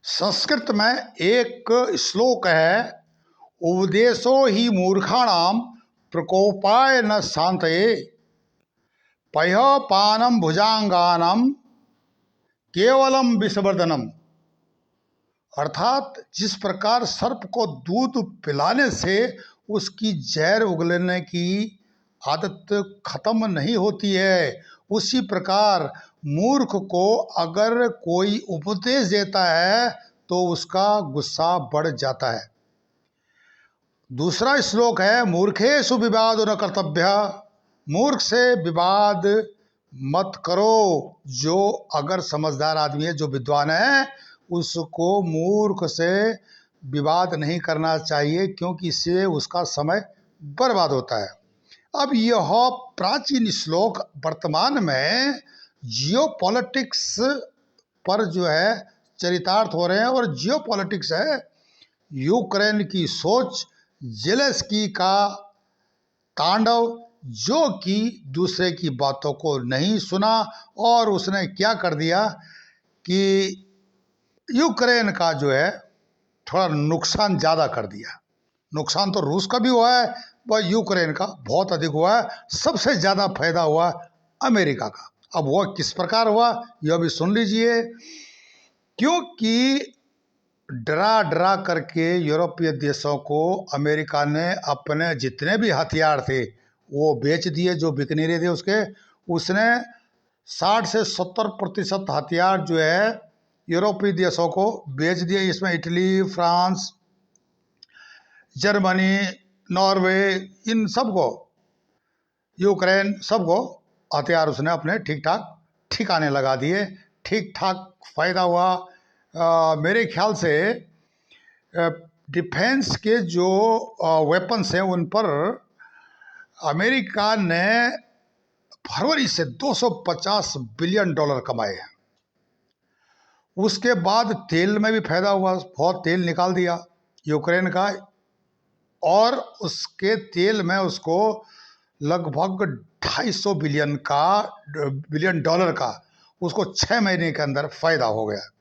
संस्कृत में एक श्लोक है, उपदेशो ही मूर्खाणाम प्रकोपाय न शांतये पह्यपानम भुजांगानम केवलम विषवर्धनम। अर्थात जिस प्रकार सर्प को दूध पिलाने से उसकी जहर उगलने की आदत खत्म नहीं होती है, उसी प्रकार मूर्ख को अगर कोई उपदेश देता है तो उसका गुस्सा बढ़ जाता है। दूसरा श्लोक है, मूर्खेषु विवादो न कर्तव्य। मूर्ख से विवाद मत करो। जो अगर समझदार आदमी है, जो विद्वान है, उसको मूर्ख से विवाद नहीं करना चाहिए, क्योंकि इससे उसका समय बर्बाद होता है। अब यह प्राचीन श्लोक वर्तमान में जियोपॉलिटिक्स पर जो है चरितार्थ हो रहे हैं, और जियोपॉलिटिक्स है यूक्रेन की सोच, जेलेंस्की का तांडव, जो कि दूसरे की बातों को नहीं सुना और उसने क्या कर दिया कि यूक्रेन का जो है थोड़ा नुकसान ज़्यादा कर दिया। नुकसान तो रूस का भी हुआ है, वह यूक्रेन का बहुत अधिक हुआ है। सबसे ज़्यादा फायदा हुआ अमेरिका का। अब वह किस प्रकार हुआ यह भी सुन लीजिए। क्योंकि डरा डरा करके यूरोपीय देशों को अमेरिका ने अपने जितने भी हथियार थे वो बेच दिए, जो बिक नहीं रहे थे उसके। उसने 60 से 70% हथियार जो है यूरोपीय देशों को बेच दिए। इसमें इटली, फ्रांस, जर्मनी, नॉर्वे, इन सबको, यूक्रेन, सबको हथियार उसने अपने ठीक ठाक ठिकाने लगा दिए। ठीक ठाक फायदा हुआ। मेरे ख्याल से डिफेंस के जो वेपन्स हैं उन पर अमेरिका ने फरवरी से $250 बिलियन कमाए हैं। उसके बाद तेल में भी फायदा हुआ, बहुत तेल निकाल दिया यूक्रेन का, और उसके तेल में उसको लगभग $250 बिलियन का उसको 6 महीने के अंदर फायदा हो गया।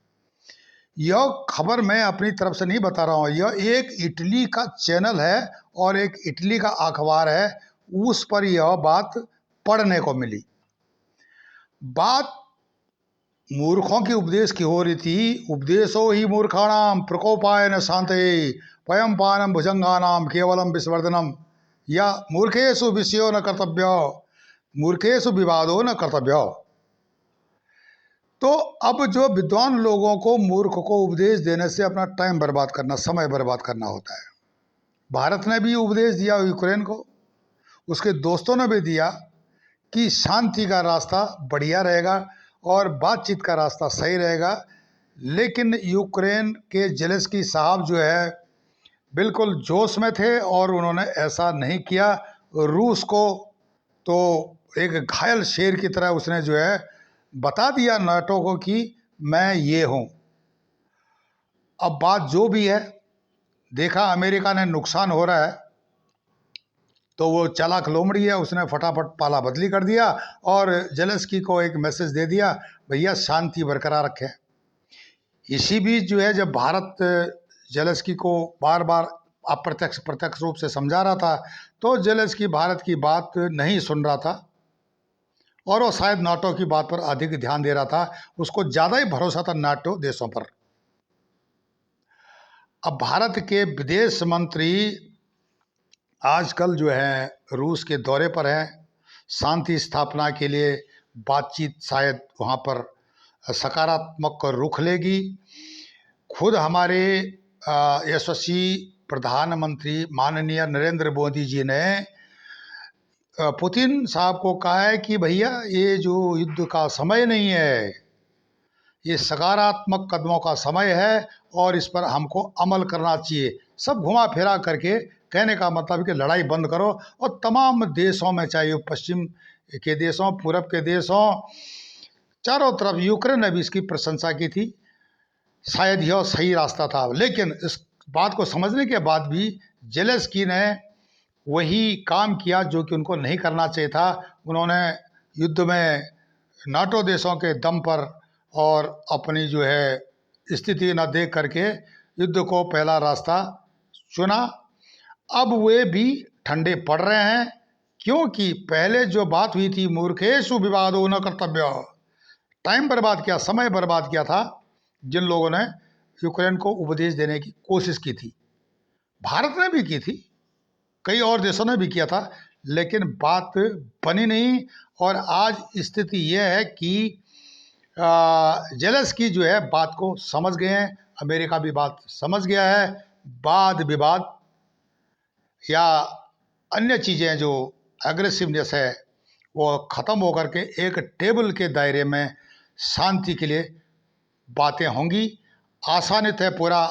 यह खबर मैं अपनी तरफ से नहीं बता रहा हूँ, यह एक इटली का चैनल है और एक इटली का अखबार है, उस पर यह बात पढ़ने को मिली। बात मूर्खों की उपदेश की हो रही थी। उपदेशो ही मूर्खाणाम प्रकोपाय न शांतये पयम पानम भुजंगानाम केवलम विषवर्धनम, या मूर्खेषु विषयो न कर्तव्य मूर्खेषु विवादो न कर्तव्य। तो अब जो विद्वान लोगों को मूर्ख को उपदेश देने से अपना टाइम बर्बाद करना, समय बर्बाद करना होता है। भारत ने भी उपदेश दिया यूक्रेन को, उसके दोस्तों ने भी दिया कि शांति का रास्ता बढ़िया रहेगा और बातचीत का रास्ता सही रहेगा। लेकिन यूक्रेन के जेलेंस्की साहब जो है बिल्कुल जोश में थे और उन्होंने ऐसा नहीं किया। रूस को तो एक घायल शेर की तरह उसने जो है बता दिया नाटो को कि मैं ये हूँ। अब बात जो भी है, देखा अमेरिका ने नुकसान हो रहा है तो वो चालाक लोमड़ी है, उसने फटाफट पाला बदली कर दिया और जेलेंस्की को एक मैसेज दे दिया, भैया शांति बरकरार रखें। इसी बीच जो है जब भारत जेलेंस्की को बार बार अप्रत्यक्ष प्रत्यक्ष रूप से समझा रहा था, तो जेलेंस्की भारत की बात नहीं सुन रहा था और वो शायद नाटो की बात पर अधिक ध्यान दे रहा था। उसको ज़्यादा ही भरोसा था नाटो देशों पर। अब भारत के विदेश मंत्री आजकल जो है रूस के दौरे पर हैं, शांति स्थापना के लिए बातचीत शायद वहाँ पर सकारात्मक रुख लेगी। खुद हमारे यशस्वी प्रधानमंत्री माननीय नरेंद्र मोदी जी ने पुतिन साहब को कहा है कि भैया ये जो युद्ध का समय नहीं है, ये सकारात्मक कदमों का समय है और इस पर हमको अमल करना चाहिए। सब घुमा फिरा करके कहने का मतलब है कि लड़ाई बंद करो, और तमाम देशों में, चाहे वो पश्चिम के देशों, पूरब के देशों, चारों तरफ यूक्रेन ने भी इसकी प्रशंसा की थी। शायद यह सही रास्ता था। लेकिन इस बात को समझने के बाद भी जेलेंस्की ने वही काम किया जो कि उनको नहीं करना चाहिए था। उन्होंने युद्ध में नाटो देशों के दम पर और अपनी जो है स्थिति न देख करके युद्ध को पहला रास्ता चुना। अब वे भी ठंडे पड़ रहे हैं, क्योंकि पहले जो बात हुई थी मूर्खेषु विवादो न कर्तव्य, टाइम बर्बाद किया, समय बर्बाद किया था जिन लोगों ने यूक्रेन को उपदेश देने की कोशिश की थी। भारत ने भी की थी, कई और देशों ने भी किया था, लेकिन बात बनी नहीं। और आज स्थिति यह है कि जेलेंस्की जो है बात को समझ गए हैं, अमेरिका भी बात समझ गया है। वाद विवाद या अन्य चीज़ें जो एग्रेसिवनेस है वो ख़त्म होकर के एक टेबल के दायरे में शांति के लिए बातें होंगी। आसानित है पूरा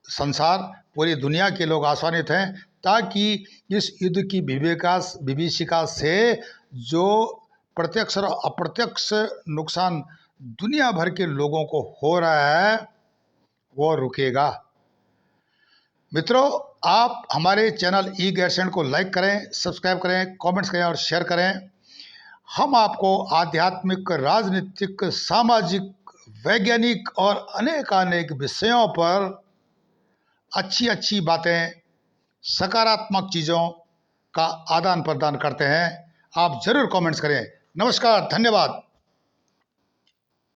संसार, पूरी दुनिया के लोग आसानित हैं, ताकि इस युद्ध की विभीषिका से जो प्रत्यक्ष और अप्रत्यक्ष नुकसान दुनिया भर के लोगों को हो रहा है वो रुकेगा। मित्रों, आप हमारे चैनल ई गैरसैंण को लाइक करें, सब्सक्राइब करें, कमेंट्स करें और शेयर करें। हम आपको आध्यात्मिक, राजनीतिक, सामाजिक, वैज्ञानिक और अनेक विषयों पर अच्छी अच्छी बातें, सकारात्मक चीज़ों का आदान प्रदान करते हैं। आप ज़रूर कमेंट्स करें। नमस्कार, धन्यवाद।